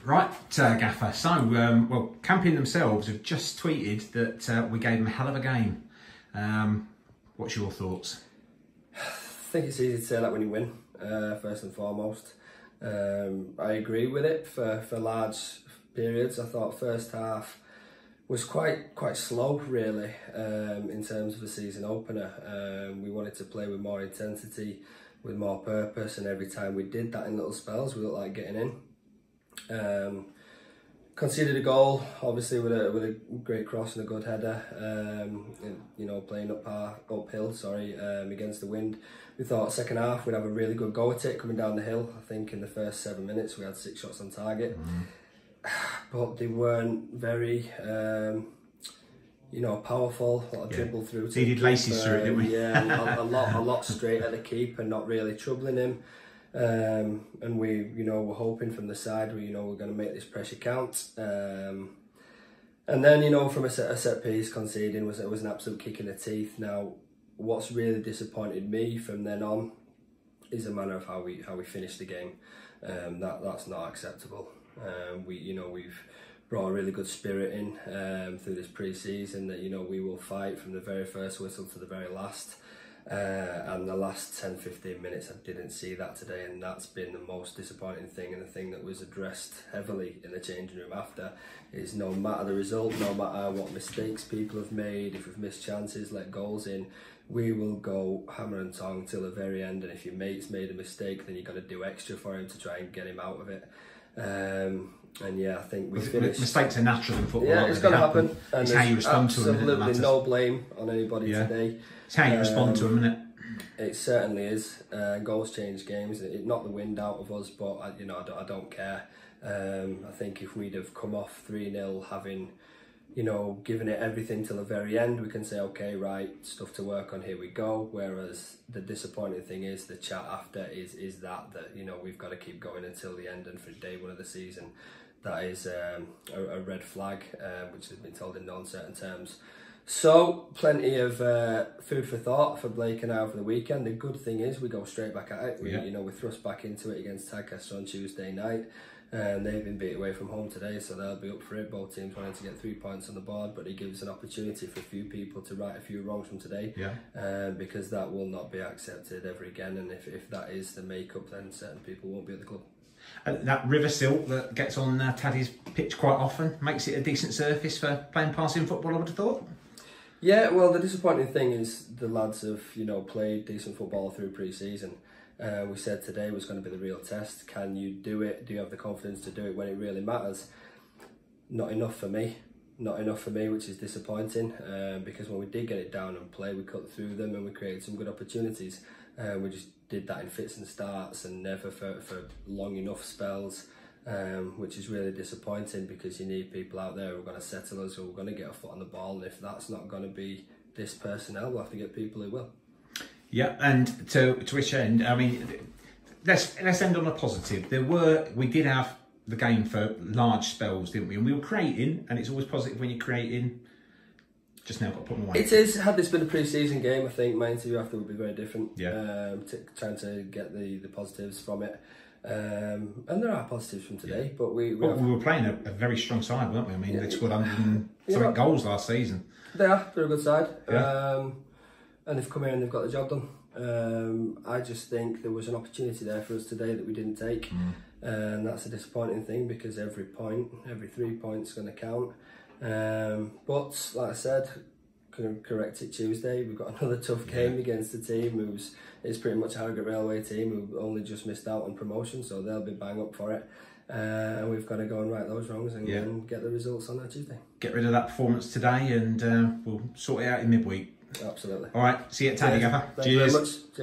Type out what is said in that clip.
Right, Gaffer. So, well, Campion themselves have just tweeted that we gave them a hell of a game. What's your thoughts? I think it's easy to say that when you win, first and foremost. I agree with it for large periods. I thought first half was quite slow, really, in terms of the season opener. We wanted to play with more intensity, with more purpose, and every time we did that in little spells, we looked like getting in. Conceded a goal, obviously with a great cross and a good header. You know, playing uphill, against the wind. We thought second half we'd have a really good go at it coming down the hill. I think in the first 7 minutes we had 6 shots on target, but they weren't very, you know, powerful. A lot of dribble through. Needed laces through it, didn't we? Yeah, a lot straight at the keeper, not really troubling him. And we, you know, were hoping from the side, we're going to make this pressure count. And then, you know, from a set piece, conceding was an absolute kick in the teeth. Now, what's really disappointed me from then on is the manner of how we finished the game. That's not acceptable. We've brought a really good spirit in through this pre-season that, you know, we will fight from the very first whistle to the very last. And the last 10-15 minutes I didn't see that today, and that's been the most disappointing thing, and the thing that was addressed heavily in the changing room after is no matter the result, no matter what mistakes people have made, if we've missed chances, let goals in, we will go hammer and tong till the very end, and if your mate's made a mistake then you've got to do extra for him to try and get him out of it. And yeah, I think we finished. Mistakes are natural in football. Yeah, it's going to happen. And it's how you respond to them. Absolutely no blame on anybody today. It's how you respond to them, isn't it? It certainly is. Goals change games. It knocked the wind out of us, but I don't care. I think if we'd have come off 3-0, having, you know, given it everything till the very end, we can say, okay, right, stuff to work on, here we go. Whereas the disappointing thing is the chat after is that you know, we've got to keep going until the end, and for day one of the season, that is a red flag, which has been told in no uncertain terms. So, plenty of food for thought for Blake and I over the weekend. The good thing is we go straight back at it. We're thrust back into it against Tadcaster on Tuesday night. And they've been beat away from home today, so they'll be up for it. Both teams wanting to get 3 points on the board, but it gives an opportunity for a few people to right a few wrongs from today. Because that will not be accepted ever again. And if that is the makeup, then certain people won't be at the club. That river silt that gets on Taddy's pitch quite often makes it a decent surface for playing passing football, I would have thought. Yeah, well, the disappointing thing is the lads have, you know, played decent football through pre-season. We said today was going to be the real test. Can you do it? Do you have the confidence to do it when it really matters? Not enough for me. Not enough for me, which is disappointing, because when we did get it down and play, we cut through them and we created some good opportunities. We just did that in fits and starts and never for long enough spells, which is really disappointing, because you need people out there who are going to settle us, who are going to get a foot on the ball, and if that's not going to be this personnel, we'll have to get people who will. Yeah, and to which end, I mean, let's end on a positive. We did have the game for large spells, didn't we? And we were creating, and it's always positive when you're creating. Just now got to put them away. It is. Had this been a pre-season game, I think my interview after would be very different. Yeah. Trying to get the positives from it. And there are positives from today, but we were playing a very strong side, weren't we? I mean, they scored 100 goals last season. They're a good side. Yeah. And they've come here and they've got the job done. I just think there was an opportunity there for us today that we didn't take. And that's a disappointing thing, because every 3 points is going to count. But like I said, can correct it Tuesday. We've got another tough game against a team is pretty much a Harrogate Railway team who only just missed out on promotion, so they'll be bang up for it. And we've got to go and right those wrongs and then get the results on that Tuesday. Get rid of that performance today, and we'll sort it out in midweek. Absolutely. All right, see you at Taddy, Gaffer. Thank you very much. Cheers.